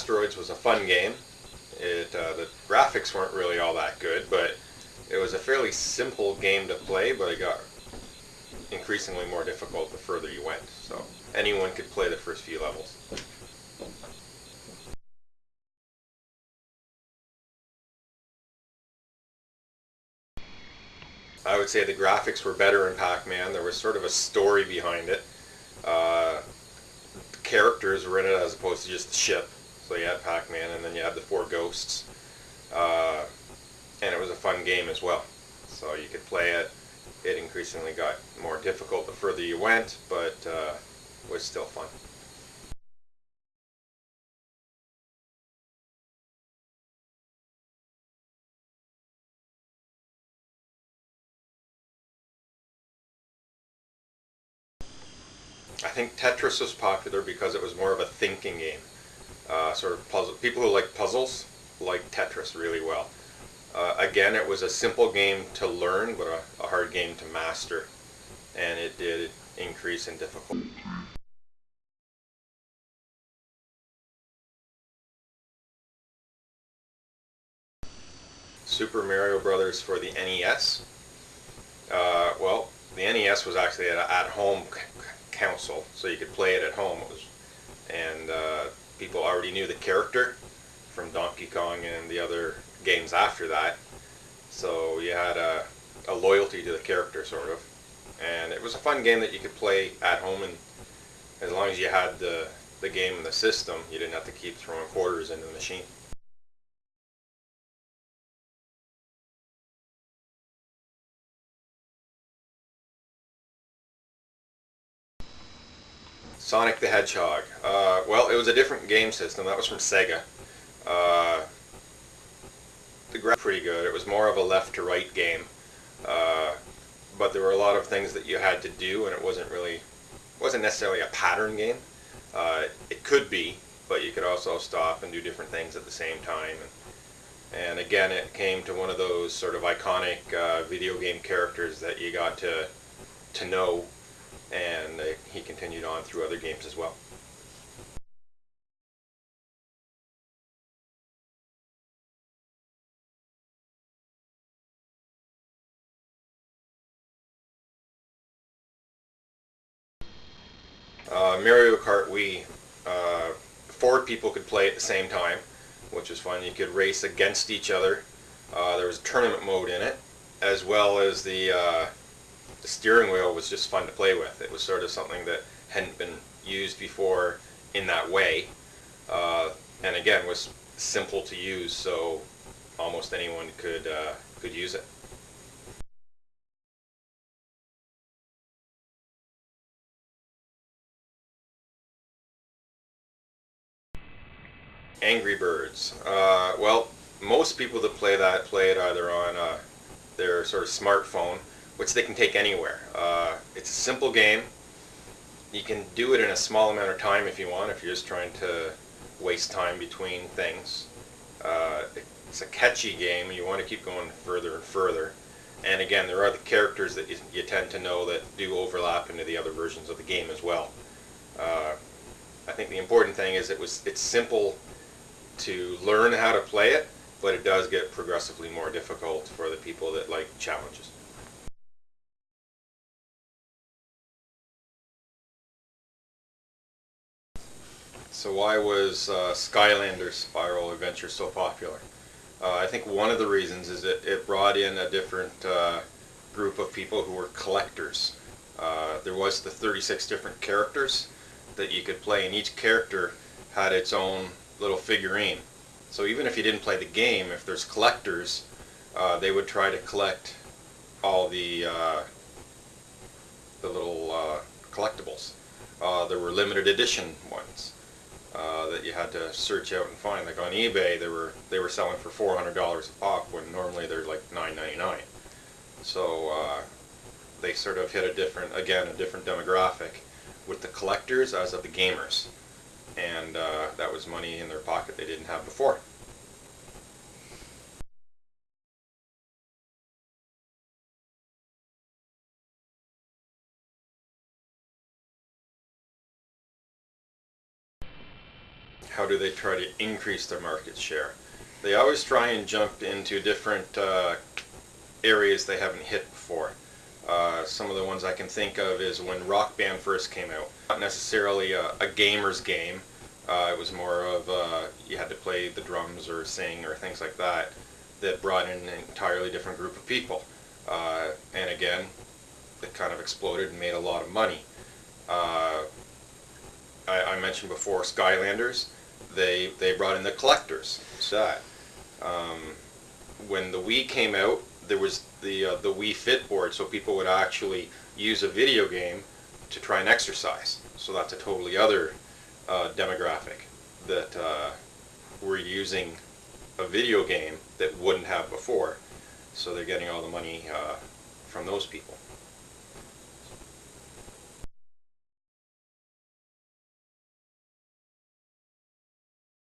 Asteroids was a fun game. The graphics weren't really all that good, but it was a fairly simple game to play, but it got increasingly more difficult the further you went. So anyone could play the first few levels. I would say the graphics were better in Pac-Man. There was sort of a story behind it. The characters were in it as opposed to just the ship. So you had Pac-Man and then you had the four ghosts. Uh, and it was a fun game as well. So you could play it. It increasingly got more difficult the further you went, but was still fun. I think Tetris was popular because it was more of a thinking game. Sort of puzzle. People who like puzzles like Tetris really well. Again, it was a simple game to learn, but a hard game to master, and it did increase in difficulty. Super Mario Brothers for the NES. Well, the NES was actually an at-home console, so you could play it at home. And people already knew the character from Donkey Kong and the other games after that, so you had a loyalty to the character, sort of. And it was a fun game that you could play at home, and as long as you had the game and the system, you didn't have to keep throwing quarters into the machine. Sonic the Hedgehog. Well, it was a different game system. That was from Sega. Uh, the graphics were pretty good. It was more of a left to right game, uh, but there were a lot of things that you had to do, and it wasn't necessarily a pattern game. It could be, but you could also stop and do different things at the same time. And again, it came to one of those sort of iconic video game characters that you got to know, and he continued on through other games as well. Mario Kart Wii, four people could play at the same time, which was fun. You could race against each other. There was a tournament mode in it, as well as the steering wheel was just fun to play with. It was sort of something that hadn't been used before in that way, and again was simple to use, so almost anyone could use it. Angry Birds. Well, most people that play that play it either on their sort of smartphone, which they can take anywhere. It's a simple game. You can do it in a small amount of time if you want, if you're just trying to waste time between things. It's a catchy game. You want to keep going further and further. And again, there are the characters that you tend to know that do overlap into the other versions of the game as well. Uh, I think the important thing is it's simple to learn how to play it, but it does get progressively more difficult for the people that like challenges. So why was Skylanders Spiral Adventure so popular? I think one of the reasons is that it brought in a different group of people who were collectors. There was the 36 different characters that you could play, and each character had its own little figurine. So even if you didn't play the game, if there's collectors, they would try to collect all the little collectibles. There were limited edition ones that you had to search out and find. Like on eBay, they were selling for $400 a pop when normally they're like $9.99. So they sort of hit a different demographic with the collectors as of the gamers, and that was money in their pocket they didn't have before. how do they try to increase their market share? They always try and jump into different areas they haven't hit before. Some of the ones I can think of is when Rock Band first came out. Not necessarily a gamer's game. It was more of you had to play the drums or sing or things like that. That brought in an entirely different group of people. And again, it kind of exploded and made a lot of money. I mentioned before Skylanders. They brought in the collectors. So that. When the Wii came out, there was the Wii Fit board, so people would actually use a video game to try and exercise. So that's a totally other demographic that were using a video game that wouldn't have before. So they're getting all the money from those people.